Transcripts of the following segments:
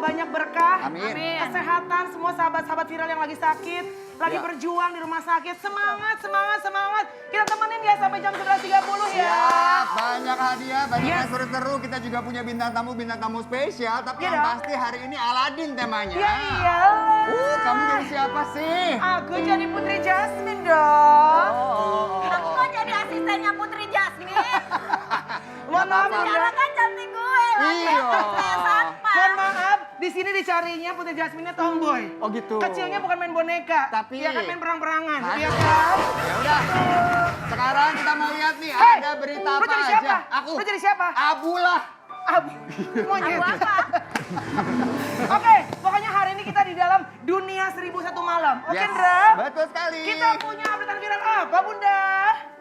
banyak berkah. Amin. Kesehatan semua sahabat-sahabat viral yang lagi sakit, lagi berjuang di rumah sakit. Semangat, semangat, semangat. Kita temenin ya sampai jam 11.30 ya. Siap, banyak hadiah, banyak seru-seru. Kita juga punya bintang tamu spesial. Tapi yang pasti hari ini Aladin temanya. Ya iya. Kamu dari siapa sih? Aku jadi Putri Jasmine dong. Aku kok jadi asistennya Putri Jasmine? Mohon maaf Sekarang kan cantik gue lagi. Iya. Mohon maaf, di sini dicarinya Putri Jasmine tomboy. Oh gitu. Kecilnya bukan main boneka, Tapi- ya kan main perang-perangan. Hah? Iya kan? Ya udah. Sekarang kita mau lihat nih Hey, ada berita lu apa jadi aja. siapa? Aku. Lu jadi siapa? Abulah. Monyet. Aku apa? Oke, pokoknya hari ini kita di dalam dunia 1001 malam. Oke, Yes, Ndra? betul sekali. Kita punya update viral apa, Bunda?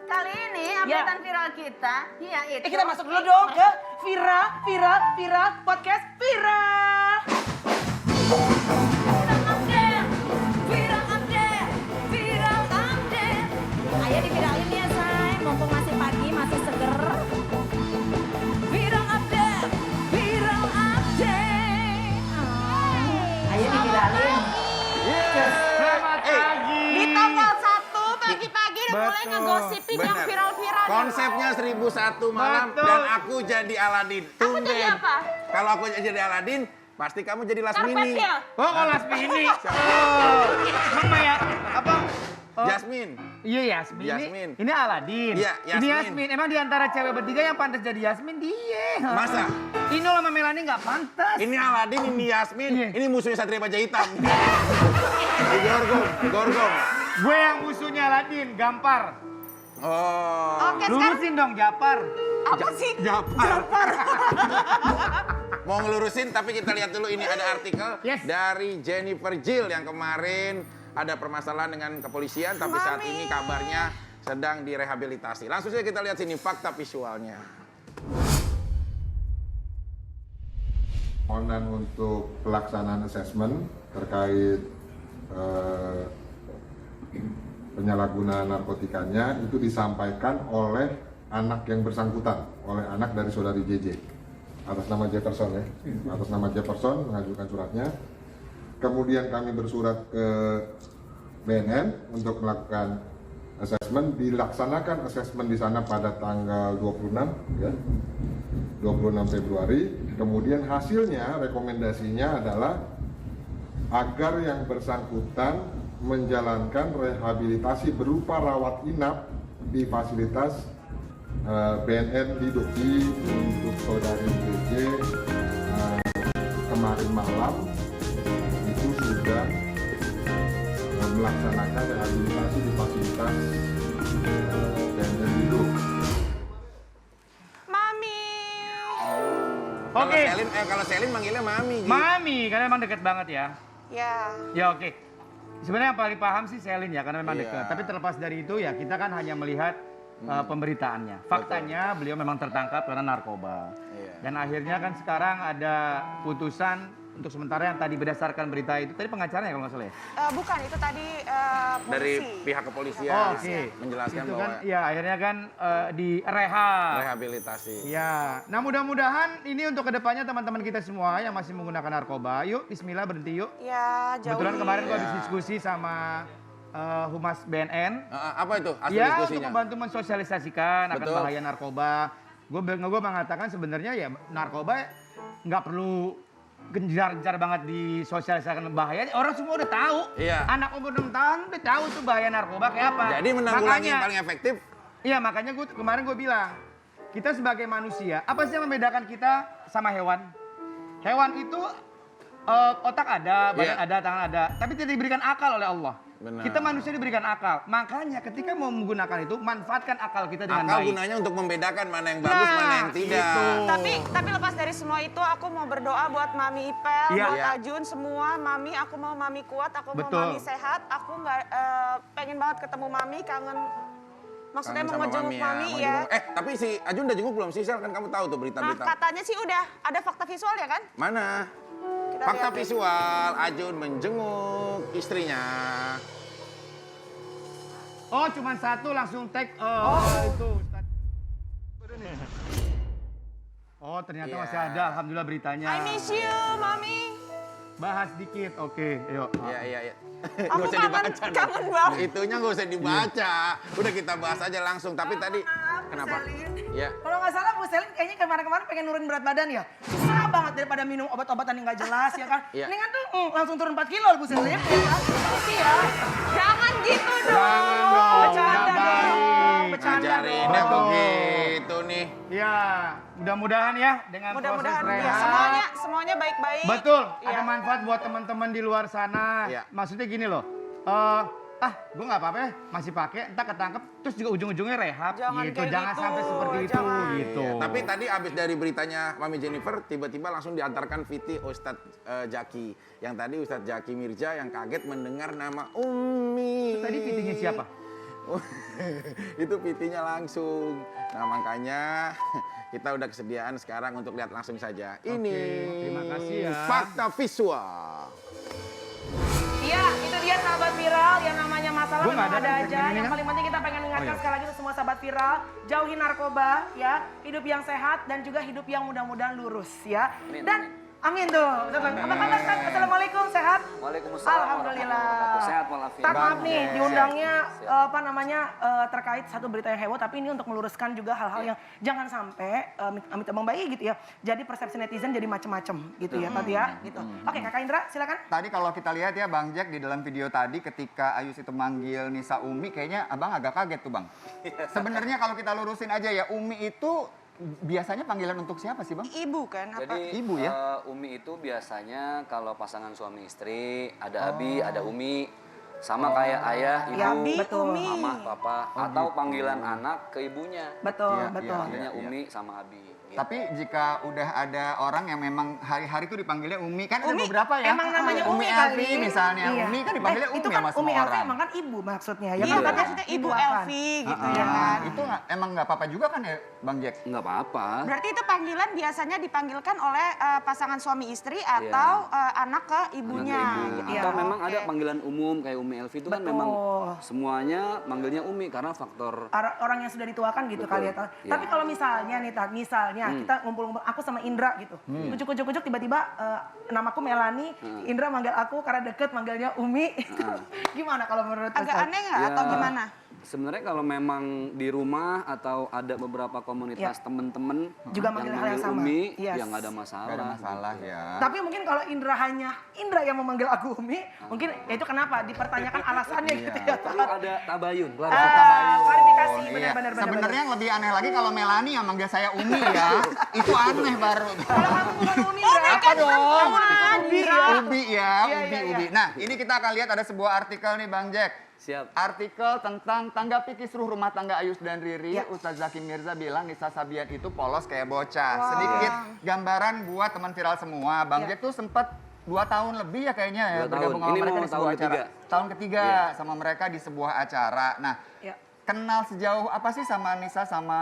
Kali ini updatean viral kita, yaitu... Kita masuk dulu dong ke viral podcast viral. Viral update. Ayo diviralin ya, say. Mumpung masih pagi, masih seger. Viral update. Ayo diviralin. Selamat pagi. Di tanggal 1 pagi-pagi udah mulai ngegosipin yang Bener. viral-viral. Konsepnya 1001 malam Betul. dan aku jadi Aladin. Aku jadi apa? Kalau aku jadi Aladin, pasti kamu jadi Lasmini. Karpet ya? Oh, Lasmini. Mama ya, apa? Jasmine. Iya Yasmin. Yasmin. Ini Aladin. Iya, Ini Yasmin. Yasmin. Emang di antara cewek bertiga yang pantas jadi Yasmin dia. Masa? Ini sama Melani nggak pantas. Ini Aladin, ini Yasmin, Iya. ini musuhnya Satria Baja Hitam. Digorgong. Gue yang musuhnya Aladin, Gampar. Oh. Oke, sekarang Lurusin dong Japar. apa sih? Japar. Mau ngelurusin tapi kita lihat dulu ini ada artikel Yes. dari Jennifer Jill yang kemarin ada permasalahan dengan kepolisian tapi saat ini kabarnya sedang direhabilitasi. Langsung saja kita lihat sini fakta visualnya. Online untuk pelaksanaan asesmen terkait penyalahgunaan narkotikanya itu disampaikan oleh anak yang bersangkutan, oleh anak dari saudari JJ atas nama Jefferson ya, atas nama Jefferson mengajukan suratnya. Kemudian kami bersurat ke BNN untuk melakukan asesmen, dilaksanakan asesmen di sana pada tanggal 26 ya. 26 Februari, kemudian hasilnya rekomendasinya adalah agar yang bersangkutan menjalankan rehabilitasi berupa rawat inap di fasilitas BNN di Doki untuk saudari JJ kemarin malam itu sudah melaksanakan rehabilitasi di fasilitas BNN di Doki. Oke. Kalau Selin manggilnya Mami. Ji. Mami, karena emang deket banget ya. Ya. Ya oke. Sebenarnya yang paling paham sih Selin ya, karena memang Iya. dekat. Tapi terlepas dari itu ya kita kan hanya melihat pemberitaannya. Faktanya beliau memang tertangkap karena narkoba. Iya. Dan akhirnya kan sekarang ada putusan untuk sementara yang tadi berdasarkan berita itu. Tadi pengacaranya kalau nggak salah ya? Bukan, itu tadi Dari polisi. pihak kepolisian Oh, oke. menjelaskan Itu bahwa kan, ya akhirnya kan di rehab. rehabilitasi. Ya, nah mudah-mudahan ini untuk kedepannya teman-teman kita semua yang masih menggunakan narkoba, yuk Bismillah berhenti yuk. Ya, jauhi. Kebetulan kemarin gua Ya. habis diskusi sama Humas BNN. Apa itu hasil Ya, untuk diskusinya? membantu mensosialisasikan akan Betul. bahaya narkoba. Gue mengatakan sebenarnya ya narkoba nggak perlu gencar-gencar banget disosialisasikan bahaya. Orang semua udah tahu. Iya. Anak umur 6 tahun udah tahu tuh bahaya narkoba kayak apa. Jadi menanggulangi Makanya- yang paling efektif Iya, makanya kemarin gue bilang, kita sebagai manusia, apa sih yang membedakan kita sama hewan? Hewan itu otak ada, badan Iya. ada, tangan ada, tapi tidak diberikan akal oleh Allah. Benar. Kita manusia diberikan akal. Makanya ketika mau menggunakan itu, manfaatkan akal kita dengan akal baik. gunanya untuk membedakan mana yang bagus, mana yang tidak. itu. Tapi lepas dari semua itu aku mau berdoa buat Mami Ipel, Iya. buat Iya. Ajun semua. Mami, aku mau Mami kuat, aku mau Betul. Mami sehat. Aku nggak pengen banget ketemu Mami, kangen. Maksudnya Kangen mau sama ngejenguk Mami mau ya. jenguk. Tapi si Ajun udah jenguk belum sih, Sel? Kan kamu tahu tuh Nah, berita-berita. katanya sih udah ada fakta visual ya kan? Mana? Kita Fakta lihat. visual, Ajun menjenguk istrinya. Oh, cuma satu langsung tag. Itu. Oh, ternyata Iya. masih ada. Alhamdulillah beritanya. I miss you, Mami. bahas dikit. Oke, yuk. Iya. Aku Nggak usah dibaca dong. kangen banget. Itunya nggak usah dibaca. Udah kita bahas aja langsung. Tapi tadi kenapa? Ya. Kalau nggak salah Bu Selin kayaknya kemarin-kemarin pengen nurunin berat badan ya. Susah banget daripada minum obat-obatan yang nggak jelas ya kan. Iya. Mendingan tuh langsung turun 4 kilo Bu Selin. Iya. Jangan gitu dong. Jangan dong, Bercanda nggak dong. baik. Bercanda Ajarinnya dong. begitu nih. Ya, mudah-mudahan ya dengan Mudah-mudahan proses ya, rehat. semuanya baik-baik. Betul, Iya. ada manfaat buat teman-teman di luar sana. Iya. Maksudnya gini loh, gue nggak apa-apa ya, masih pakai, entar ketangkep, terus juga ujung-ujungnya rehab Jangan gitu. kayak Jangan gitu, sampai seperti itu jangan. gitu. Iya, tapi tadi abis dari beritanya Mami Jennifer, tiba-tiba langsung diantarkan Viti Ustadz Jaki. Yang tadi Ustadz Jaki Mirza yang kaget mendengar nama Umi. Tadi fitinya siapa? Itu Vitinya langsung. Nah makanya kita udah kesediaan sekarang untuk lihat langsung saja. Ini terima kasih ya. fakta visual. Iya, itu dia sahabat viral yang namanya masalah Gua memang nggak ada ada kan aja. segmen ini Yang kan? paling penting kita pengen mengingatkan Oh, iya. sekali lagi untuk semua sahabat viral, jauhi narkoba ya, hidup yang sehat dan juga hidup yang mudah-mudahan lurus ya. Dan amin tuh. Apa kabar Ustaz? Assalamualaikum, sehat? Waalaikumsalam Alhamdulillah. warahmatullahi wabarakatuh. Sehat walafiat. Ustaz, maaf nih Bang, diundangnya terkait satu berita yang heboh, tapi ini untuk meluruskan juga hal-hal yang jangan sampai amit abang bayi gitu ya. Jadi persepsi netizen jadi macem-macem gitu ya tadi ya. Gitu. Oke Kakak Indra silakan. Tadi kalau kita lihat ya Bang Jack di dalam video tadi ketika Ayus itu manggil Nisa Umi, kayaknya abang agak kaget tuh Bang. Sebenarnya kalau kita lurusin aja ya, Umi itu biasanya panggilan untuk siapa sih Bang? Ibu kan? Apa? Jadi Ibu ya? Umi itu biasanya kalau pasangan suami istri ada Abi, ada Umi, sama kayak ayah, ibu, Ya, Abi, betul. mama, papa, atau panggilan anak ke ibunya. Betul, Iya, betul. Artinya Iya. Umi sama Abi. Gitu. Tapi jika udah ada orang yang memang hari-hari tuh dipanggilnya Umi, kan ada Umi, beberapa ya. Emang namanya Umi Elvi kali. misalnya. Iya. Umi kan dipanggilnya Umi itu kan sama Umi semua Elvi orang. emang kan ibu maksudnya ya. Iya, kan? kan Makanya maksudnya Ibu didoakan. Elvi gitu Iya ya kan. Itu emang nggak apa-apa juga kan ya Bang Jack? Nggak apa-apa. Berarti itu panggilan biasanya dipanggilkan oleh pasangan suami istri atau anak ke ibunya. Anak ibu. gitu. Iya. Atau memang Oke. ada panggilan umum kayak Umi Elvi itu kan Betul. memang semuanya manggilnya Umi karena faktor Orang yang sudah dituakan gitu Betul. kali ya. Iya. Tapi kalau misalnya nih, Tat, misalnya kita ngumpul-ngumpul, aku sama Indra gitu. Kucuk-kucuk tiba-tiba namaku Melani, Indra manggil aku karena deket manggilnya Umi. Itu gimana kalau menurut Agak Ustaz? aneh nggak atau gimana? Sebenarnya kalau memang di rumah atau ada beberapa komunitas temen-temen Juga manggil hal yang sama. Umi, Yes. ya nggak ada masalah. Nggak ada masalah ya. Tapi mungkin kalau Indra hanya Indra yang memanggil aku Umi, mungkin ya itu kenapa dipertanyakan alasannya gitu ya. Perlu ada tabayun, Klarifikasi Iya. benar-benar. Sebenarnya yang lebih aneh lagi kalau Melani yang manggil saya Umi ya. Itu aneh baru. Kalau kamu bukan Umi, Indra. Apa dong? Ubi ya. Ubi ya, Iya, ubi, iya, iya. ubi. Nah, ini kita akan lihat ada sebuah artikel nih Bang Jack. Siap. Artikel tentang tanggapi kisruh rumah tangga Ayus dan Riri, Ya. Ustaz Zaki Mirza bilang Nisa Sabian itu polos kayak bocah. Sedikit gambaran buat teman viral semua. Bang Ya. Jack tuh sempat 2 tahun lebih ya kayaknya ya 2 tahun. bergabung sama Ini mereka mau di sebuah tahun acara. ketiga. Tahun ketiga Iya. sama mereka di sebuah acara. Nah, Ya. kenal sejauh apa sih sama Nisa sama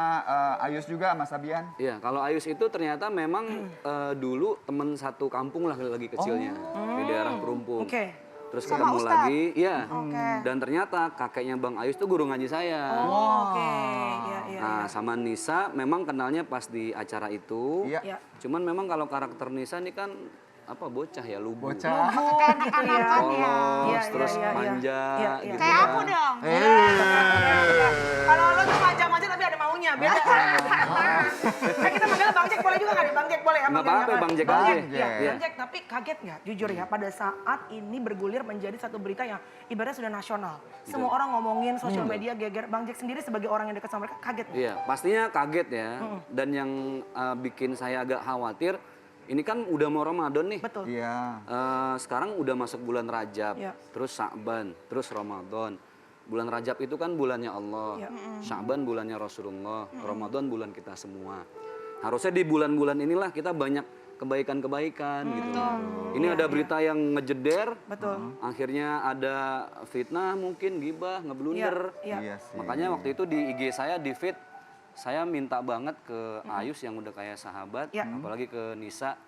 Ayus juga sama Sabian? Iya, kalau Ayus itu ternyata memang dulu teman satu kampung lah lagi kecilnya di daerah Perumpung. Oke. Terus Sama ketemu Ustadz? lagi, iya. Oke. Dan ternyata kakeknya Bang Ayus tuh guru ngaji saya. Oh, oke. Iya, iya. Nah, sama Nisa memang kenalnya pas di acara itu. Iya. Ya. Cuman memang kalau karakter Nisa ini kan apa bocah ya, lugu. Bocah. Oh, gitu ya. Polos, Iya, terus iya, iya, iya. manja Iya, iya. gitu Kayak kan. aku dong. Kalau lo tuh manja-manja tapi ada maunya, beda. Kita manggilnya Bang Jack boleh juga nggak nih? Bang Jack boleh ya? Nggak manggilnya? apa-apa, Bang Jack Bang aja. Jack, iya. Iya. Bang Jack, tapi kaget nggak? Jujur ya, pada saat ini bergulir menjadi satu berita yang ibaratnya sudah nasional. Semua orang ngomongin, sosial media geger. Bang Jack sendiri sebagai orang yang dekat sama mereka, kaget nggak? Iya, pastinya kaget ya. Dan yang bikin saya agak khawatir, ini kan udah mau Ramadan nih. Betul. Iya. Sekarang udah masuk bulan Rajab, Iya. terus Sya'ban, terus Ramadan. Bulan Rajab itu kan bulannya Allah, Iya. Sya'ban bulannya Rasulullah, Ramadan bulan kita semua. Harusnya di bulan-bulan inilah kita banyak kebaikan-kebaikan gitu. Ini ada berita yang ngejeder, Betul. akhirnya ada fitnah mungkin, gibah, ngeblunder. Iya. Iya sih. Makanya waktu itu di IG saya di feed, saya minta banget ke Ayus yang udah kayak sahabat, Ya. apalagi ke Nisa,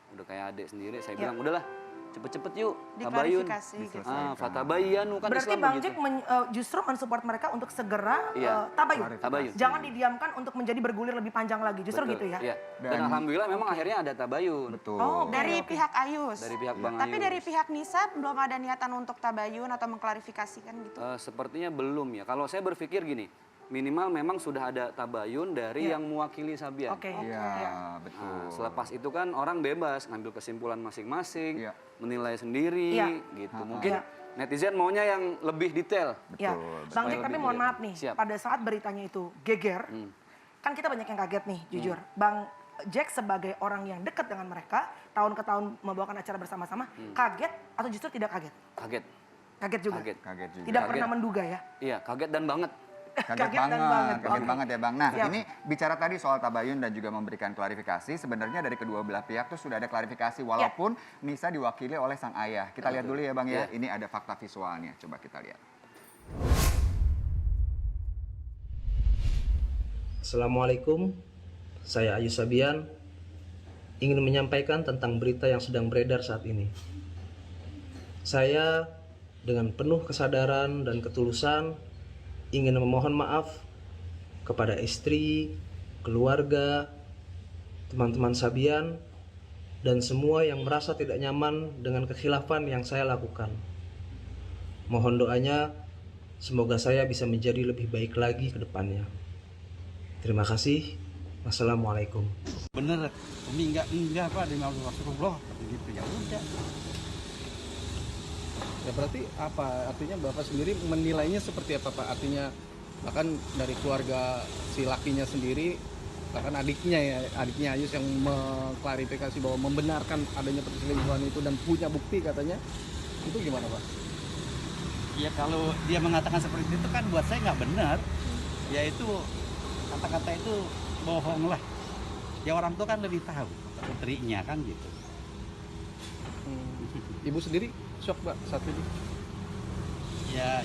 udah kayak adik sendiri. Saya Ya. bilang udahlah, cepet-cepet yuk, tabayun. Diklarifikasi gitu. Fatabayanu kan Berarti Islam Bang begitu. Jack justru mensupport mereka untuk segera Iya. tabayun. Tabayun. Jangan didiamkan untuk menjadi bergulir lebih panjang lagi. Justru Betul, gitu ya. iya. Dan alhamdulillah memang akhirnya ada tabayun. Betul. Oh, Dari oke. pihak Ayus. Dari pihak Bang Tapi Ayus. dari pihak Nisa belum ada niatan untuk tabayun atau mengklarifikasikan gitu. Sepertinya belum ya. Kalau saya berpikir gini, minimal memang sudah ada tabayun dari yang mewakili Sabian. Oke. Iya, betul. Nah, selepas itu kan orang bebas ngambil kesimpulan masing-masing, Iya. menilai sendiri, Iya. gitu. Mungkin Iya. netizen maunya yang lebih detail. Ya, Bang Jack, Supaya tapi lebih mohon detail. maaf nih, Siap. pada saat beritanya itu geger, kan kita banyak yang kaget nih, jujur. Bang Jack sebagai orang yang dekat dengan mereka, tahun ke tahun membawakan acara bersama-sama, kaget atau justru tidak kaget? Kaget. Kaget juga. Kaget. Kaget juga. Tidak Kaget. pernah menduga ya. Iya, kaget dan banget. Kaget dan banget, kaget Oke. banget ya Bang. Nah, Siap. ini bicara tadi soal tabayun dan juga memberikan klarifikasi, sebenarnya dari kedua belah pihak tuh sudah ada klarifikasi walaupun Nisa diwakili oleh sang ayah. Kita lihat dulu ya Bang ya. Iya. Ini ada fakta visualnya. Coba kita lihat. Assalamualaikum, saya Ayu Sabian ingin menyampaikan tentang berita yang sedang beredar saat ini. Saya dengan penuh kesadaran dan ketulusan ingin memohon maaf kepada istri, keluarga, teman-teman Sabian, dan semua yang merasa tidak nyaman dengan kekhilafan yang saya lakukan. Mohon doanya, semoga saya bisa menjadi lebih baik lagi ke depannya. Terima kasih. Wassalamualaikum. Bener, Umi enggak Pak, demi Allah Rasulullah, gitu ya udah. Ya berarti apa? Artinya Bapak sendiri menilainya seperti apa Pak? Artinya bahkan dari keluarga si lakinya sendiri, bahkan adiknya Ayus yang mengklarifikasi bahwa membenarkan adanya perselingkuhan itu dan punya bukti katanya, itu gimana Pak? Ya kalau dia mengatakan seperti itu kan buat saya nggak benar. Ya itu kata-kata itu bohong lah. Ya orang tua kan lebih tahu putrinya kan gitu. Ibu sendiri shock Pak saat ini? Ya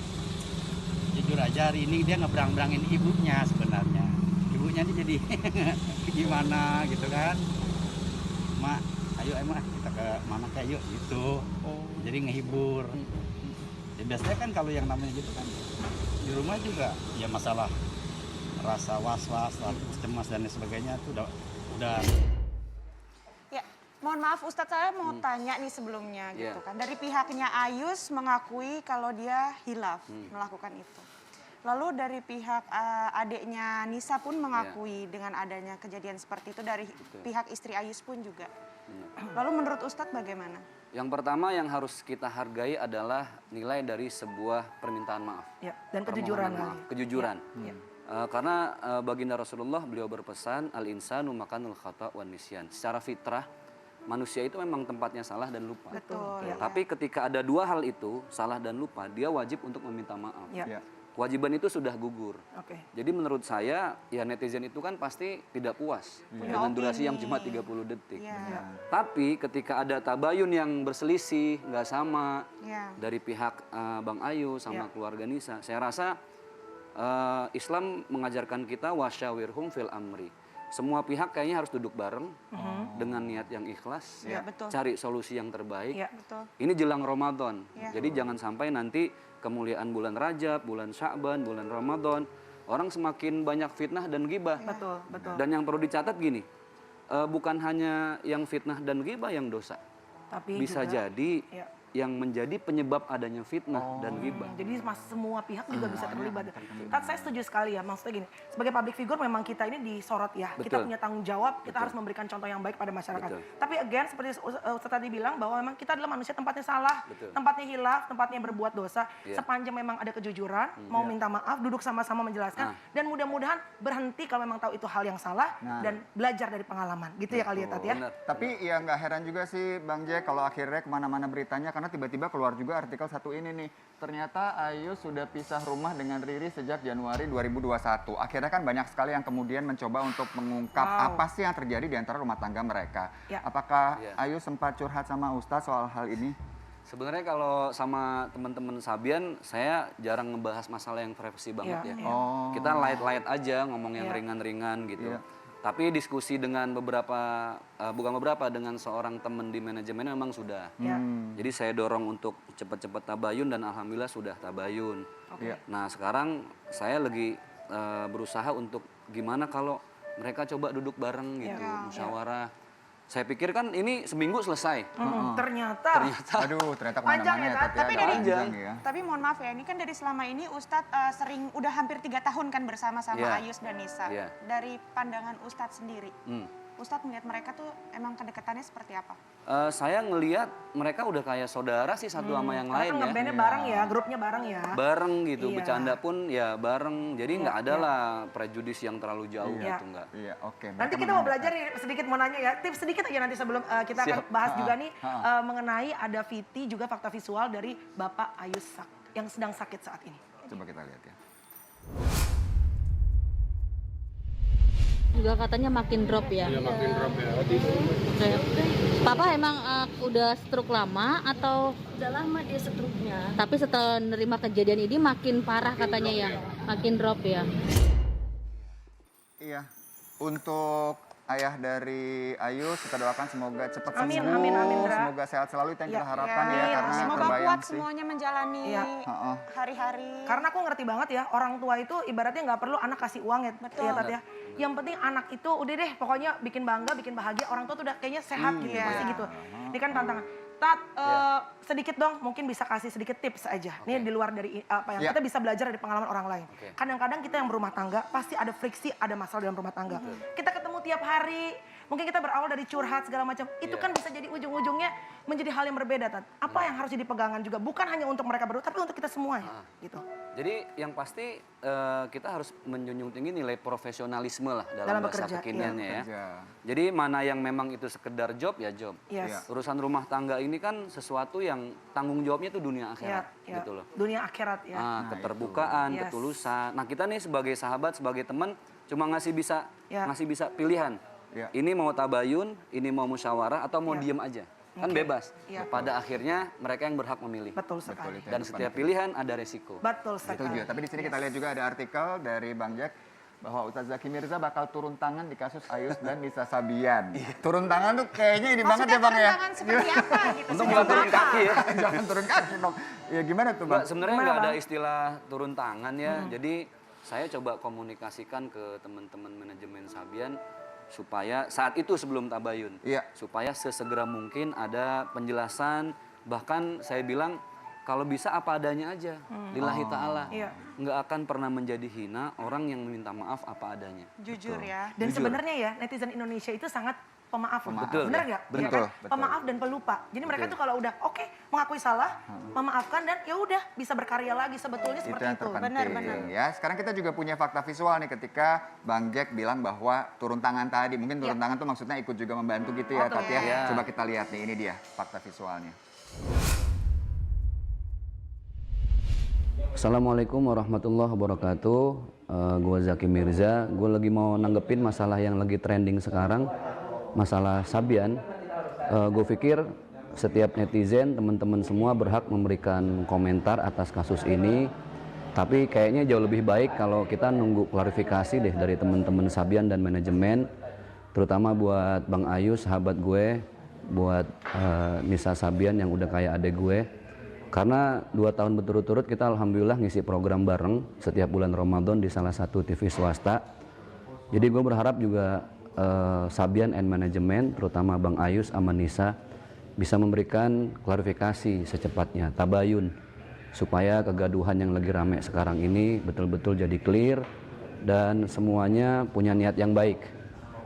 jujur aja hari ini dia ngeberang-berangin ibunya sebenarnya. Ibunya ini jadi gimana gitu kan. Mak, ayo emang kita ke mana kayak yuk gitu. Jadi ngehibur. Ya biasanya kan kalau yang namanya gitu kan di rumah juga ya masalah rasa was-was, cemas dan lain sebagainya itu udah Ya, mohon maaf Ustadz, saya mau tanya nih sebelumnya gitu kan. Dari pihaknya Ayus mengakui kalau dia hilaf melakukan itu. Lalu dari pihak adiknya Nisa pun mengakui dengan adanya kejadian seperti itu, dari pihak istri Ayus pun juga. Lalu menurut Ustadz bagaimana? Yang pertama yang harus kita hargai adalah nilai dari sebuah permintaan maaf. Ya, dan kejujuran Permohonan maaf, kali. kejujuran. Ya. Karena baginda Rasulullah beliau berpesan al-insanu makanul khata' wan nisyan. Secara fitrah manusia itu memang tempatnya salah dan lupa. Betul. Ya. Tapi ketika ada dua hal itu, salah dan lupa, dia wajib untuk meminta maaf. Ya. Ya. Kewajiban itu sudah gugur. Oke. Jadi menurut saya, ya netizen itu kan pasti tidak puas Punya dengan durasi yang opini. cuma 30 detik. Ya. Tapi ketika ada tabayun yang berselisih, nggak sama Ya. dari pihak Bang Ayu sama keluarga Nisa, saya rasa Islam mengajarkan kita wasyawirhum fil amri. Semua pihak kayaknya harus duduk bareng dengan niat yang ikhlas, Ya, betul. cari solusi yang terbaik. Ya. Betul. Ini jelang Ramadan, Ya. jadi jangan sampai nanti kemuliaan bulan Rajab, bulan Sya'ban, bulan Ramadan, orang semakin banyak fitnah dan gibah. Betul, betul. Dan yang perlu dicatat gini, bukan hanya yang fitnah dan gibah yang dosa, Tapi bisa juga, jadi ya. yang menjadi penyebab adanya fitnah dan gibah. Jadi semua pihak juga bisa terlibat. Tat, saya setuju sekali ya, maksudnya gini, sebagai public figure memang kita ini disorot ya. Kita Betul. punya tanggung jawab, kita harus memberikan contoh yang baik pada masyarakat. Betul. Tapi again, seperti Ustaz tadi bilang bahwa memang kita adalah manusia tempatnya salah, Betul. tempatnya hilaf, tempatnya berbuat dosa. Iya. Sepanjang memang ada kejujuran, mau minta maaf, duduk sama-sama menjelaskan. Dan mudah-mudahan berhenti kalau memang tahu itu hal yang salah dan belajar dari pengalaman. Gitu ya kali ya Tat ya. Benar. Tapi ya nggak heran juga sih Bang Jack kalau akhirnya kemana-mana beritanya karena tiba-tiba keluar juga artikel satu ini nih. Ternyata Ayu sudah pisah rumah dengan Riri sejak Januari 2021. Akhirnya kan banyak sekali yang kemudian mencoba untuk mengungkap apa sih yang terjadi di antara rumah tangga mereka. Ya. Apakah Ya. Ayu sempat curhat sama Ustadz soal hal ini? Sebenarnya kalau sama teman-teman Sabian, saya jarang ngebahas masalah yang privacy banget Iya, ya. iya. Kita light-light aja, ngomong yang Iya. ringan-ringan gitu. Iya. Tapi diskusi dengan dengan seorang teman di manajemen memang sudah. Ya. Jadi saya dorong untuk cepat-cepat tabayun dan alhamdulillah sudah tabayun. Nah sekarang saya lagi berusaha untuk gimana kalau mereka coba duduk bareng gitu, musyawarah. Saya pikir kan ini seminggu selesai. Ternyata. Aduh, ternyata Panjang kemana-mana ya, ya. Tat? Tapi dari panjang ya. Tapi mohon maaf ya, ini kan dari selama ini Ustadz udah hampir 3 tahun kan bersama-sama Iya. Ayus dan Nisa. Iya. Dari pandangan Ustadz sendiri, Ustadz melihat mereka tuh emang kedekatannya seperti apa? Saya ngelihat mereka udah kayak saudara sih satu sama yang lain Karena ya. ngebandnya bareng ya, grupnya bareng ya. Bareng gitu, Iya. bercanda pun ya bareng. Jadi nggak ada lah prejudis yang terlalu jauh Iya. gitu nggak. Iya, oke. Nanti kita mau belajar nih, sedikit mau nanya ya, tips sedikit aja nanti sebelum kita akan Siap. bahas juga nih mengenai ada VT juga fakta visual dari Bapak Ayus yang sedang sakit saat ini. Coba kita lihat ya. Juga katanya makin drop ya. Iya, makin drop ya. Oke. Papa emang udah stroke lama atau Udah lama dia stroke-nya. tapi setelah nerima kejadian ini makin parah katanya ya, makin drop ya. Iya. Untuk ayah dari Ayus, kita doakan semoga cepat sembuh. Amin, amin, amin, Dra. Semoga sehat selalu itu yang kita Iya. harapkan ya, Iya, karena semoga terbayang kuat sih. semuanya menjalani Iya. Heeh. hari-hari. Karena aku ngerti banget ya, orang tua itu ibaratnya nggak perlu anak kasih uang ya, Betul. ya Tat ya. Yang penting anak itu udah deh, pokoknya bikin bangga, bikin bahagia, orang tua tuh udah kayaknya sehat gitu, Iya. pasti gitu. Ini kan tantangan. Tat, sedikit dong, mungkin bisa kasih sedikit tips aja. Ini di luar dari apa yang Iya. kita bisa belajar dari pengalaman orang lain. Oke. Kadang-kadang kita yang berumah tangga, pasti ada friksi, ada masalah dalam rumah tangga. Kita ketemu tiap hari, mungkin kita berawal dari curhat segala macam. Itu kan bisa jadi ujung-ujungnya menjadi hal yang berbeda, Tat. Apa yang harus jadi pegangan juga, bukan hanya untuk mereka berdua, tapi untuk kita semua ya, gitu. Jadi yang pasti kita harus menjunjung tinggi nilai profesionalisme lah Dalam dalam bahasa bekerja, kekiniannya ya. Kerja. Jadi mana yang memang itu sekedar job ya job. Yes. Urusan rumah tangga ini kan sesuatu yang tanggung jawabnya itu dunia akhirat Ya, gitu loh. dunia akhirat ya. Keterbukaan, Yes. ketulusan. Nah kita nih sebagai sahabat, sebagai teman cuma ngasih bisa pilihan. Ya. Ini mau tabayun, ini mau musyawarah atau mau diem aja. Kan bebas. Iya. Pada akhirnya mereka yang berhak memilih. Betul sekali. Dan setiap pilihan ada resiko. Betul Setuju. sekali. Tapi di sini kita lihat juga ada artikel dari Bang Jack bahwa Ustadz Zaki Mirza bakal turun tangan di kasus Ayus dan Nisa Sabian. Turun tangan tuh kayaknya ini banget Maksudnya ya Bang ya. turun tangan seperti apa gitu? Untung Sejauh bukan turun apa? kaki ya. Jangan turun kaki dong. Ya gimana tuh Bang? Mbak, sebenarnya Gimana, nggak ada Bang? istilah turun tangan ya. Jadi saya coba komunikasikan ke teman-teman manajemen Sabian supaya saat itu sebelum tabayun, Iya. supaya sesegera mungkin ada penjelasan. Bahkan saya bilang kalau bisa apa adanya aja, lillahi ta'ala. Iya. Nggak akan pernah menjadi hina orang yang meminta maaf apa adanya. Jujur ya. Dan sebenarnya ya netizen Indonesia itu sangat pemaaf. Betul. Bener nggak? Betul, Ya kan? betul. Pemaaf dan pelupa. Jadi mereka tuh kalau udah oke mengakui salah, memaafkan dan ya udah bisa berkarya lagi sebetulnya Itu seperti yang itu. terpenting. Benar. Ya, sekarang kita juga punya fakta visual nih ketika Bang Jack bilang bahwa turun tangan tadi. Mungkin turun tangan tuh maksudnya ikut juga membantu gitu ya, Betul. Tat ya. Iya. Coba kita lihat nih, ini dia fakta visualnya. Assalamualaikum warahmatullahi wabarakatuh. Gue Zaki Mirza. Gue lagi mau nanggepin masalah yang lagi trending sekarang, masalah Sabian. Gue pikir setiap netizen, teman-teman semua berhak memberikan komentar atas kasus ini. Tapi kayaknya jauh lebih baik kalau kita nunggu klarifikasi deh dari teman-teman Sabian dan manajemen, terutama buat Bang Ayu, sahabat gue, buat Nisa Sabian yang udah kayak adek gue. Karena 2 tahun berturut-turut kita alhamdulillah ngisi program bareng setiap bulan Ramadan di salah satu TV swasta. Jadi gue berharap juga Sabian and manajemen, terutama Bang Ayus sama Nisa, bisa memberikan klarifikasi secepatnya, tabayun, supaya kegaduhan yang lagi rame sekarang ini betul-betul jadi clear dan semuanya punya niat yang baik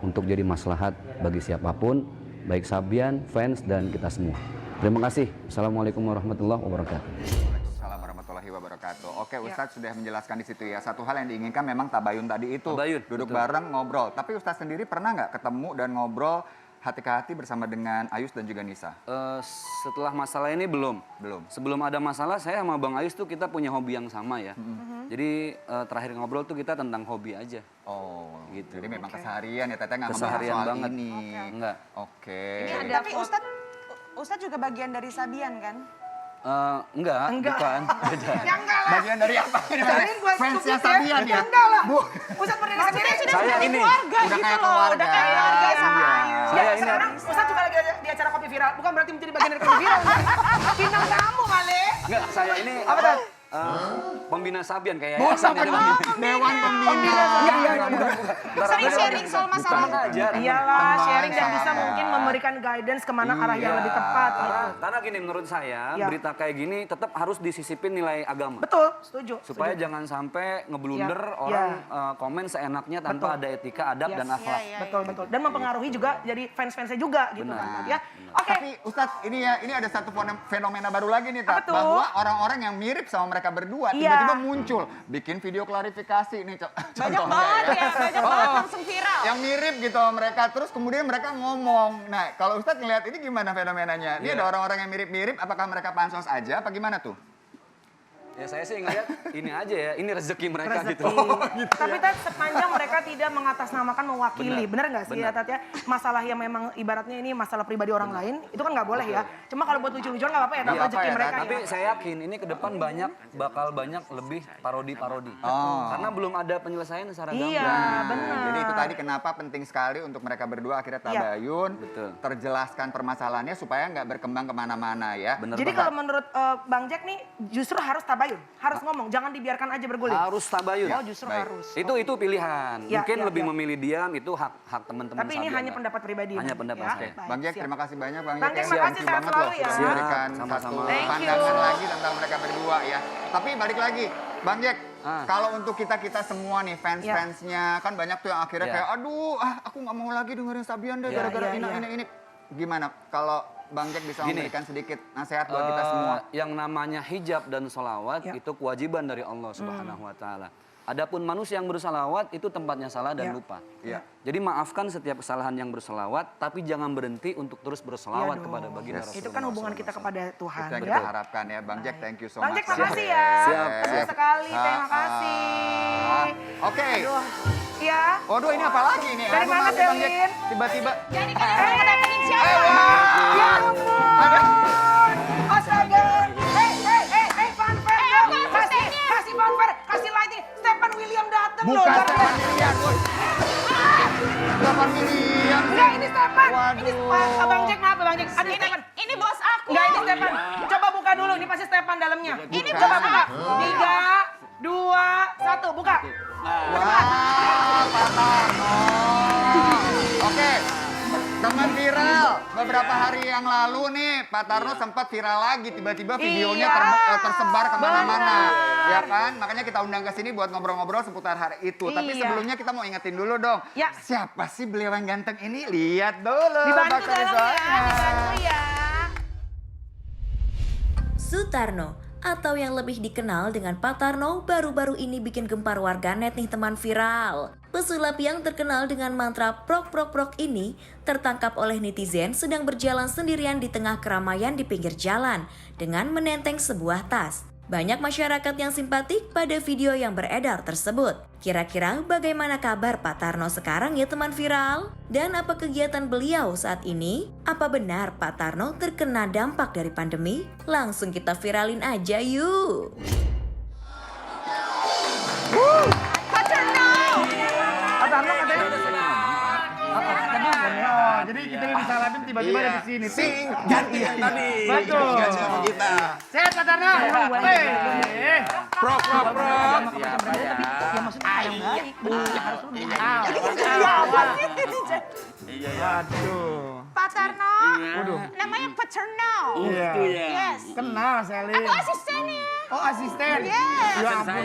untuk jadi maslahat bagi siapapun, baik Sabian, fans, dan kita semua. Terima kasih. Assalamualaikum warahmatullahi wabarakatuh. Waalaikumsalam warahmatullahi wabarakatuh. Oke, Ustadz sudah menjelaskan di situ ya. Satu hal yang diinginkan memang tabayun tadi itu. Tabayun, Duduk betul. bareng, ngobrol. Tapi Ustadz sendiri pernah nggak ketemu dan ngobrol hati ke hati bersama dengan Ayus dan juga Nisa? Setelah masalah ini belum. Belum. Sebelum ada masalah, saya sama Bang Ayus tuh kita punya hobi yang sama ya. Jadi terakhir ngobrol tuh kita tentang hobi aja. Oh, Gitu. Jadi memang keseharian ya, Teteh nggak membahas Keseharian soal banget. ini. Enggak. Oke. Tapi Ustadz juga bagian dari Sabian kan? Enggak, bukan. Beda. Ya enggak lah. Bagian dari apa? Jangan gua Fansnya stupid Sabian ya? Enggak lah. Ustadz berdiri sendiri. Sudah Saya seperti ini. keluarga Udah gitu kayak loh. keluarga. Udah kayak keluarga sama Iya. Ayu. Ya, Saya ini sekarang Ustadz juga lagi di acara kopi viral. Bukan berarti menjadi bagian dari kopi viral. Bintang tamu kali. Enggak, saya ini Apa tuh? pembina Sabian kayak Bukan, yayasan ini. Dewan Pembina. Sering sharing soal masalah. Aja. Iyalah, sharing dan bisa mungkin memberikan guidance kemana arah yang lebih tepat. Karena gini menurut saya, Ya. berita kayak gini tetap harus disisipin nilai agama. Betul, setuju. Supaya jangan sampai ngeblunder Ya. orang komen seenaknya tanpa ada etika, adab Yes. dan akhlak. Betul, betul. Dan mempengaruhi juga jadi fans-fansnya juga gitu kan. Ya. Oke. Tapi Ustadz, ini ada satu fenomena baru lagi nih, Apa Tat. tuh? Bahwa orang-orang yang mirip sama mereka berdua Iya. tiba-tiba muncul, bikin video klarifikasi nih. Banyak banget ya, banyak banget langsung viral. Yang mirip gitu sama mereka, terus kemudian mereka ngomong. Nah, kalau Ustadz ngeliat ini gimana fenomenanya? Ini ada orang-orang yang mirip-mirip, apakah mereka pansos aja, apa gimana tuh? Ya saya sih ngeliat ini aja ya, ini rezeki mereka Rezeki. gitu. Tapi Tat, sepanjang mereka tidak mengatasnamakan mewakili, bener nggak sih ya Tat ya? Masalah yang memang ibaratnya ini masalah pribadi orang lain, itu kan nggak boleh ya. Cuma kalau buat lucu-lucuan nggak apa-apa ya, Tat, Iya, rezeki apa ya, mereka. Tat? Tapi ya. saya yakin ini ke depan bakal banyak lebih parodi-parodi. Karena belum ada penyelesaian secara gamblang. Iya, benar. Jadi itu tadi kenapa penting sekali untuk mereka berdua akhirnya tabayun, Betul. terjelaskan permasalahannya supaya nggak berkembang kemana-mana ya. Bener Jadi banget. kalau menurut Bang Jack nih justru harus tabayun, harus ngomong, jangan dibiarkan aja bergulir. Harus tabayun. Oh, justru Baik. harus. Itu pilihan. Ya, Mungkin ya, lebih ya. memilih diam itu hak teman-teman Tapi ini Sabian, hanya Pak. pendapat pribadi. Hanya Bang. pendapat Ya, saya. baik, Bang Jack, siap. terima kasih banyak Bang Bang Jack. Jack, ya. makasih, Thank you sehat banget selalu loh ya. sudah memberikan Sama-sama. satu Thank you. pandangan lagi tentang mereka berdua ya. Tapi balik lagi, Bang Jack, kalau untuk kita semua nih fans-fansnya kan banyak tuh yang akhirnya Ya. kayak aduh aku nggak mau lagi dengerin Sabian deh Ya, gara-gara ya, ini. Gimana kalau Bang Jack bisa Gini, memberikan sedikit nasihat buat kita semua? Yang namanya hijab dan sholawat Ya. itu kewajiban dari Allah Subhanahu wa Ta'ala. Adapun manusia yang bersalawat itu tempatnya salah dan Ya. lupa. Iya. Jadi maafkan setiap kesalahan yang bersalawat, tapi jangan berhenti untuk terus bersalawat Ya dong. kepada baginda Yes. Rasulullah. Itu kan hubungan kita kepada Tuhan Itu yang ya. kita harapkan ya. Bang Jack, thank you so Bang much. Jack, makasih ya. Siap. Senang sekali, terima kasih. Oke. Aduh. Iya. Waduh, ini apa lagi nih? Dari Apa mana, lagi, Bang Jack? Selin? Tiba-tiba. Jadi kalian mau dapetin siapa? Ya ampun. Astaga. Hey, fanfare dong. Kasih fanfare, kasih lighting. Stephen William datang loh. Bukan luar Stefan biasa. William, boy. Stefan William. Enggak, ini Stephen. Waduh. Ini Bang Jack, maaf Bang Jack. Aduh, Stephen. Ini bos aku. Enggak, ini Stephen. Coba buka dulu, ini pasti Stephen dalamnya. Ini Coba bos buka. aku. 3, 2, 1, buka. Wah, Pak Tarno. Oke, teman viral. Beberapa hari yang lalu nih, Pak Tarno sempat viral lagi. Tiba-tiba videonya Iya. tersebar kemana-mana. Benar. Ya kan? Makanya kita undang ke sini buat ngobrol-ngobrol seputar hari itu. Tapi Iya. sebelumnya kita mau ingetin dulu dong. Ya. Siapa sih beliau yang ganteng ini? Lihat dulu. Dibantu bakal dalam ya, visualnya. dibantu ya. Sutarno atau yang lebih dikenal dengan Pak Tarno baru-baru ini bikin gempar warganet nih teman viral. Pesulap yang terkenal dengan mantra prok prok prok ini tertangkap oleh netizen sedang berjalan sendirian di tengah keramaian di pinggir jalan dengan menenteng sebuah tas. Banyak masyarakat yang simpatik pada video yang beredar tersebut. Kira-kira bagaimana kabar Pak Tarno sekarang ya teman viral? Dan apa kegiatan beliau saat ini? Apa benar Pak Tarno terkena dampak dari pandemi? Langsung kita viralin aja yuk! Pak Tarno katanya udah senang. Oh, jadi kita yang disalamin tiba-tiba ada di sini. Ganti yang tadi. Betul. Ganti sama kita. Sehat Pak Tarno? Prok. Siapa ya? Ya maksudnya yang baik. Harus lebih. Waduh. Pak Tarno. Waduh. Namanya Paterno. Iya. Yes. Kenal Selin. Aku asistennya. Oh, asisten. Yes. Ya ampun.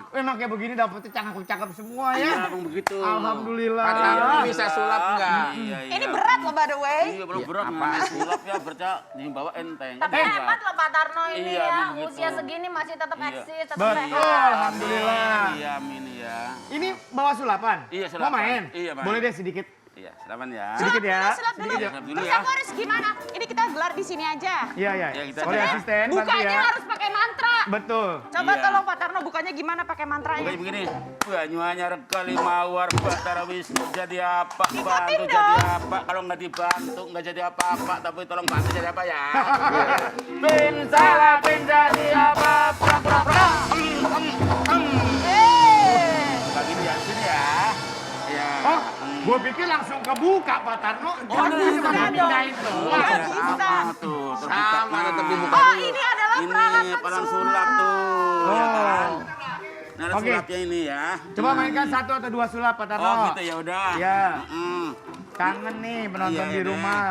Memang kayak begini dapetnya cakep-cakep semua ya. Emang begitu. Alhamdulillah. Pak Tarno bisa sulap nggak? Ini berat loh by the way. Iya, berat mana sulapnya berca dibawa enteng. Tapi hebat loh Pak Tarno ini Iya, ya. begitu. Usia segini masih tetap Iya. eksis, tetap Betul, sehat. alhamdulillah. Iya, amin ya. Ini bawa sulapan? Iya, Mau sulapan. main? Iya, main. Boleh deh sedikit. Iya, selamat ya. Sedikit ya. Sulap dulu. Sedikit ya. Sulap dulu Terus ya. aku harus gimana? Ini kita gelar di sini aja. Iya, iya. Ya, kita Boleh aja. asisten, bantu Bukanya ya. harus pakai mantra. Betul. Coba Iya. tolong Pak Tarno bukanya gimana pakai mantranya. Bukannya begini, banyu anyar kali mawar, Batara Wisnu jadi apa, Ikutin bantu dong. jadi apa, kalau nggak dibantu nggak jadi apa-apa, tapi tolong bantu jadi apa ya. Bin salah bin jadi apa, pra. Bagi dia sini ya. Ya. Oh, gue pikir langsung kebuka Pak Tarno. Oh, ini cuma bisa pindahin dong. doang. Nggak bisa. Sama tuh, terbuka. Sama tetap dibuka Oh, dulu. ini adalah Ini peralatan peralatan sulap. sulap tuh, ya kan. Nah, ada Oke. sulapnya ini ya. Coba mainkan 1 atau 2 sulap Pak Tarno. Oh gitu ya udah. Ya. Mm. Kangen nih penonton Iya, di deh. rumah.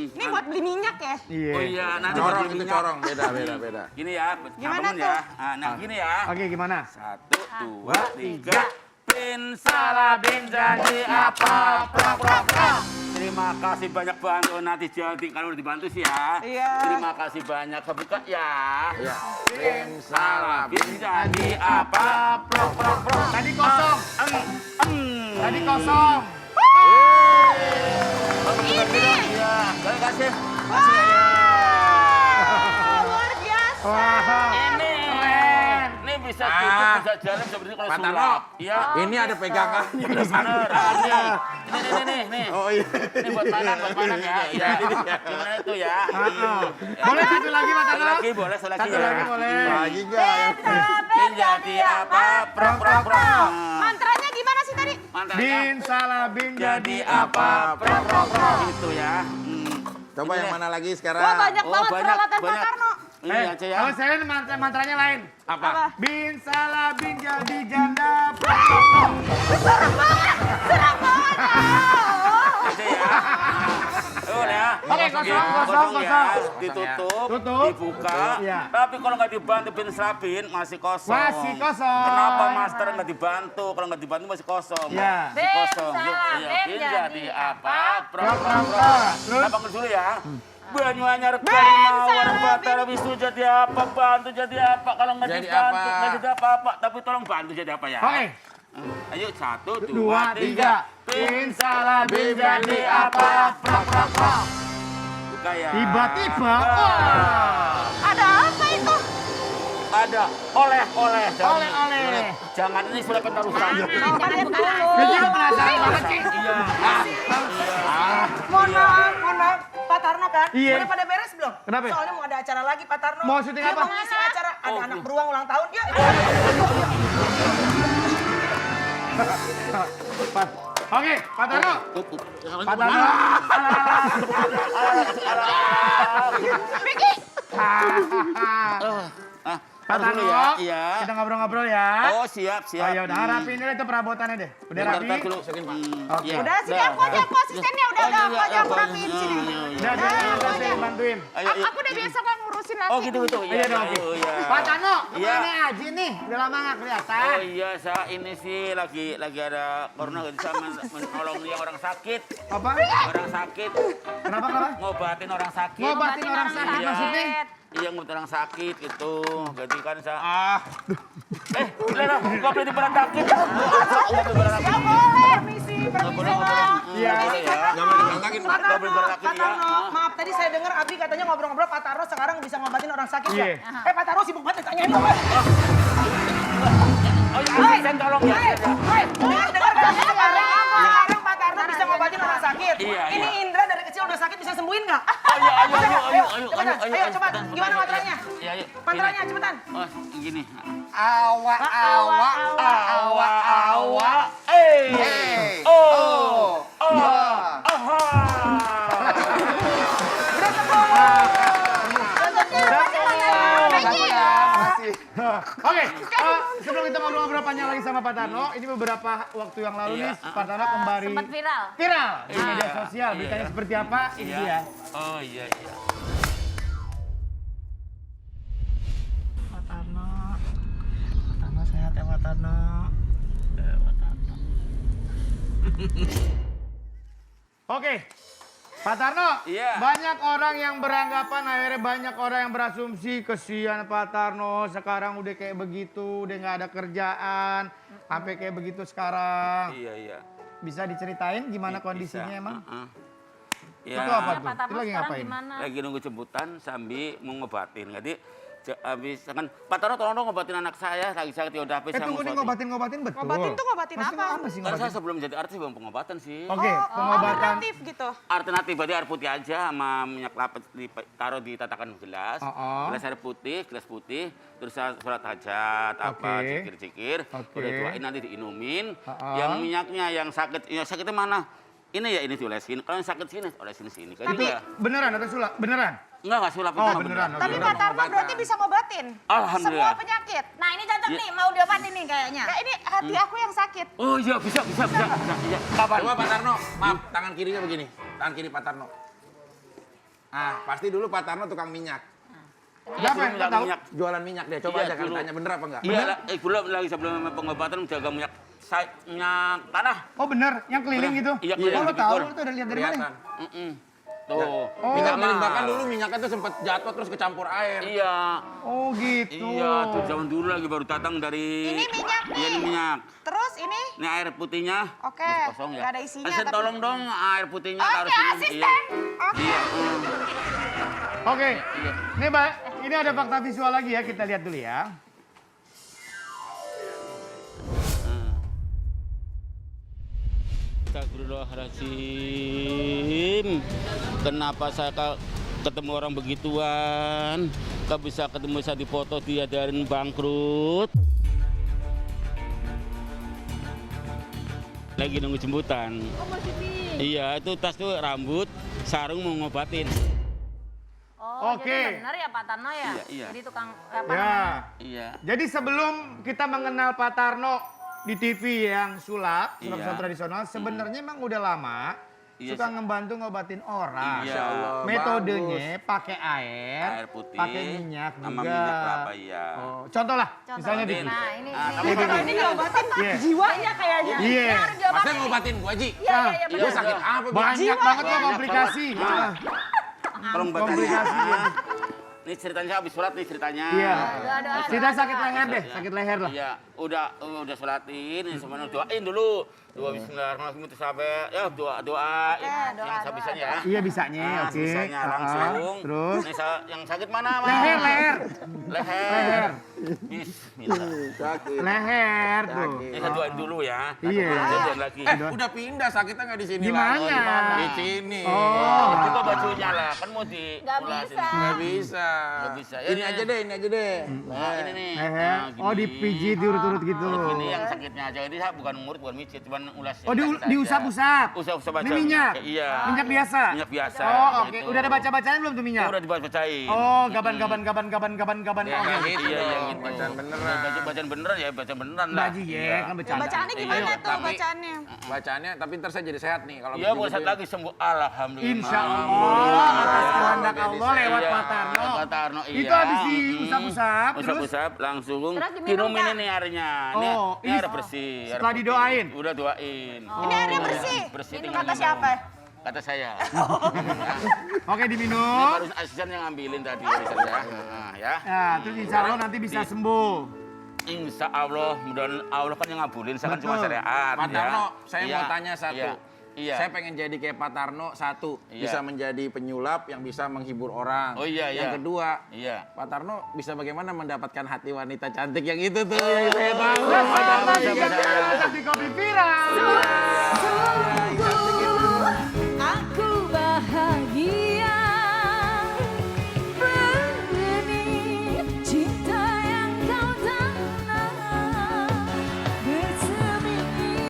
Ini buat beli minyak ya? Iya. Oh iya, nanti Corong buat itu minyak. corong, beda. Gini ya, Gimana bangun tuh? ya. Nah, gini ya. Oke, gimana? 1, 2, 3. Bin salah bin jadi apa? Pra. Terima kasih banyak bantu nanti jadi kalau udah dibantu sih ya. Iya. Terima kasih banyak kebuka ya. Ya. Bin salah bin jadi apa? Pro. Tadi kosong. Tadi kosong. Ini. Iya, terima kasih. Luar biasa. Wah. Ini bisa tutup, bisa jalan seperti kalau Pak Tarno. sulap. Iya. Ini ada pegangannya. Bener, nih. Oh iya. Ini buat panan ya. Iya. Gimana itu ya? Boleh satu lagi Pak Tarno? Satu lagi boleh, satu lagi Satu ya. lagi boleh. Lagi enggak? Bin jadi apa? Pro. Mantranya gimana sih tadi? Mantranya Bin salah bin jadi apa? Pro. Gitu ya. Coba yang mana lagi sekarang? Wah, banyak banget peralatan Pak Tarno. Ini aja ya. Kalau saya mantranya lain. Apa? Bin salah bin jadi janda. Aja ya. Udah ya. Oke, kosong. Ya. Ditutup, Tutup. dibuka. Iya. Tapi kalau nggak dibantu bin selapin masih kosong. Masih kosong. Kenapa master nggak dibantu? Kalau nggak dibantu masih kosong. Iya. Masih kosong. Yuk, bin jadi apa? Pro. Kita bangun dulu ya. Banyu anyar kali mawar, Batara Wisnu jadi apa? Bantu jadi apa? Kalau nggak Jadi dibantu apa? nggak jadi apa-apa. Tapi tolong bantu jadi apa ya? Oke. Ayo 1, 2, 2, 3. 3. Bin salah bin jadi apa? Buka ya. Tiba-tiba. Wah. Ada apa itu? Ada oleh-oleh. Oleh-oleh. Jangan ini sudah ketaruhan. Coba lihat dulu. Jadi lo penasaran banget sih. Iya. Mohon maaf, Pak Tarno kan? Iya. Udah pada beres belum? Kenapa? Soalnya mau ada acara lagi Pak Tarno. Mau syuting Dia apa? mau ngisi acara, ada anak beruang ulang tahun. Yuk. Oke, Pak Tarno. Pak Tarno. Vicky. Pak Tarno, ya. Iya. kita ngobrol-ngobrol ya. Oh, siap. Oh ya udah, rapin dulu itu perabotannya deh. Udah rapi? Bentar dulu. Oke. Udah sini aku aja asistennya udah aku aja aku rapiin sini. Udah saya bantuin. Aku udah biasa kok ngurusin nanti. Oh, gitu. Iya dong, oke. Pak Tarno, Iya. kemana aja nih? Udah lama nggak kelihatan. Oh iya, saya ini sih lagi ada corona nggak bisa menolong yang orang sakit. Apa? Orang sakit. Kenapa? Ngobatin orang sakit. Ngobatin orang sakit Iya. maksudnya? Iya, ngobatin orang sakit gitu. Jadi kan saya udah nggak boleh diberantakin. Ya boleh, misi permisi. Iya. Nggak boleh diberantakin, Pak. Nggak boleh diberantakin Pak ya. Tarno, maaf tadi saya dengar Abi katanya ngobrol-ngobrol Pak Tarno sekarang bisa ngobatin orang sakit ya? Iya. Pak Tarno sibuk banget ditanyain dong, Pak. Oh iya, asisten tolong ya. Dengar sekarang Pak Tarno bisa ngobatin orang sakit. Iya, Ini iya. Indra dari kecil udah sakit bisa sembuhin nggak? Oh iya, ayo. Cepetan, ayo cepat. Gimana mantranya? Iya, ayo. Mantranya cepetan. Oh, gini. Awa. Oke, sebelum kita ngobrol-ngobrol panjang lagi sama Pak Tarno, ini beberapa waktu yang lalu nih Pak Tarno kembali Sempat viral. di media sosial. Beritanya seperti apa? Ini dia. Oh iya. Pak Tarno sehat ya Pak Tarno. Oke, Pak Tarno, Iya. banyak orang yang beranggapan, akhirnya banyak orang yang berasumsi kesian Pak Tarno sekarang udah kayak begitu, udah nggak ada kerjaan, sampai kayak begitu sekarang. Iya. Bisa diceritain gimana Bisa. kondisinya emang? Ya, Itu apa tuh? Pak Tarno Itu lagi sekarang ngapain? gimana? lagi nunggu jemputan sambil mau ngobatin. Jadi habis kan Pak Tarno tolong dong ngobatin anak saya lagi sakit ya udah habis saya tunggu nih ngobatin betul. Ngobatin tuh ngobatin Maksudnya apa? apa sih Kan saya ngobatin? sebelum jadi artis bang pengobatan sih. Oke, pengobatan. Alternatif gitu. Alternatif berarti air putih aja sama minyak kelapa taruh di tatakan gelas. Oh. Gelas air putih, gelas putih, terus saya sholat hajat, apa Oke. zikir-zikir, Oke. udah tuain nanti diinumin. Oh. Yang minyaknya yang sakitnya mana? Ini ya ini diolesin. Kalau yang sakit sini, olesin sini. Kayak Tapi gitu ya. beneran atau sulap? Beneran? Enggak sulap Oh, itu mah beneran, oke. Tapi Pak Tarno berarti bisa ngobatin Alhamdulillah. semua penyakit. Nah ini cocok Iya. nih, mau diobatin nih kayaknya. Kayak ini hati aku yang sakit. Oh iya bisa. Iya. Kapan? Coba Pak Tarno, maaf tangan kirinya begini. Tangan kiri Pak Tarno. Ah, pasti dulu Pak Tarno tukang minyak. Siapa yang Minyak, tahu? minyak. Jualan minyak deh. Coba Iya, aja kan dulu. tanya bener apa enggak? Iya, belum lagi sebelum pengobatan menjaga minyak tanah. Oh bener, yang keliling gitu? Iya, Oh keliling lo di tahu, pikul. lo tuh udah lihat dari mana? Kelihatan. Tuh. Oh, Minyak keliling mahal. bahkan dulu minyaknya tuh sempat jatuh terus kecampur air. Iya. Oh gitu. Iya, tuh zaman dulu lagi baru datang dari. Ini minyak nih. Iya, ini minyak. Terus ini? Ini air putihnya. Oke, Masih kosong ya. nggak ada isinya, Asisten tapi- tolong dong air putihnya Oke, taruh sini. asisten. Oke. Iya. Oke, Iya. ini Mbak, ini ada fakta visual lagi ya, kita lihat dulu ya. Astagfirullahaladzim. Kenapa saya ketemu orang begituan? Kok bisa ketemu saya di foto diadarin bangkrut? Lagi nunggu jemputan. Oh positif. Iya, itu tas tuh rambut, sarung mau ngobatin. Oh Oke. jadi benar ya Pak Tarno ya? Iya, iya. Jadi tukang apa Ya. namanya? Iya. Jadi sebelum kita mengenal Pak Tarno di TV yang sulap Iya. tradisional, sebenarnya emang udah lama Iya, suka ngebantu ngobatin orang. Iya. Allah, Metodenya pakai air putih, pakai minyak sama juga. minyak kelapa, iya. Oh, contoh lah, Contoh. misalnya di. Nah ini Ini Kalau ini ngobatin Iya. jiwanya kayaknya. Iya. Ini harus diobatin. Masa ngobatin gua, Ji? Iya Ah, Gua sakit apa? Bi? banyak banget kok komplikasi. Nah. Tolong Komplikasi. Ini ceritanya habis sholat nih ceritanya. Iya. Aduh. Kita sakit leher deh, sakit leher lah. Iya, udah sholatin, ini semuanya doain dulu. Doa bismillahirrahmanirrahim itu sampai ya doain yang sebisanya ya. Iya bisanya, Nah, oke. sebisanya langsung. Terus Ini yang sakit mana, Mas? leher. Leher. Bismillah. Sakit. Leher tuh. Ini saya doain dulu ya. Iya. Doain lagi. Udah pindah sakitnya nggak di sini Di lah. mana? Di sini. Oh. Itu kok bajunya lah, kan mau di Nggak bisa. Nggak bisa. Nggak bisa. Ya, Ini ya. aja deh, ini aja deh. Nah, ini nih. Leher. Nah, gini. Oh dipijit diurut-urut gitu. Ini yang sakitnya aja. Ini saya bukan murid, bukan micit, cuman ulas. Oh saja. diusap-usap. Usap-usap Ini aja. minyak. Iya. Minyak biasa. Minyak biasa. Oh oke. gitu. Udah ada baca-bacaan belum tuh minyak? Udah dibacain. Oh gaban. Ya, Oke. kayak gitu Iya, iya, dong. gitu. Bacaan beneran. Bacaan beneran ya, bacaan beneran lah. Baji ya Iya. kan Ya, bercanda. bacaannya gimana Iya, tuh tapi- bacaannya? Bacaannya, tapi ntar saya jadi sehat nih kalau Iya, begitu buat saat ya. lagi sembuh. Alhamdulillah. Insya Allah atas kehendak Allah lewat Iya, Pak Tarno. Pak Tarno, iya. Itu habis diusap-usap terus. Usap-usap langsung Terus diminum dinumin nggak? ini airnya. Oh, Ini ini air bersih. air setelah putih. didoain? Udah doain. Ini airnya bersih. Bersih Ini tinggal kata minum. siapa? Kata saya. Oke Ini diminum. baru asisten yang ngambilin tadi dari saya. Nah, ya. Ya terus insya Allah nanti bisa sembuh. Insya Allah, mudah Allah kan yang ngabulin, saya kan cuma Betul. syariat. Pak ya. Tarno, saya Iya, mau tanya satu. Iya. Iya. Saya pengen jadi kayak Pak Tarno, satu, Iya. bisa menjadi penyulap yang bisa menghibur orang. Oh, iya, iya. Yang kedua, Iya. Pak Tarno bisa bagaimana mendapatkan hati wanita cantik yang itu tuh, yang saya tahu. Pak Tarno Selamat bisa tinggal bisa. di kopi viral.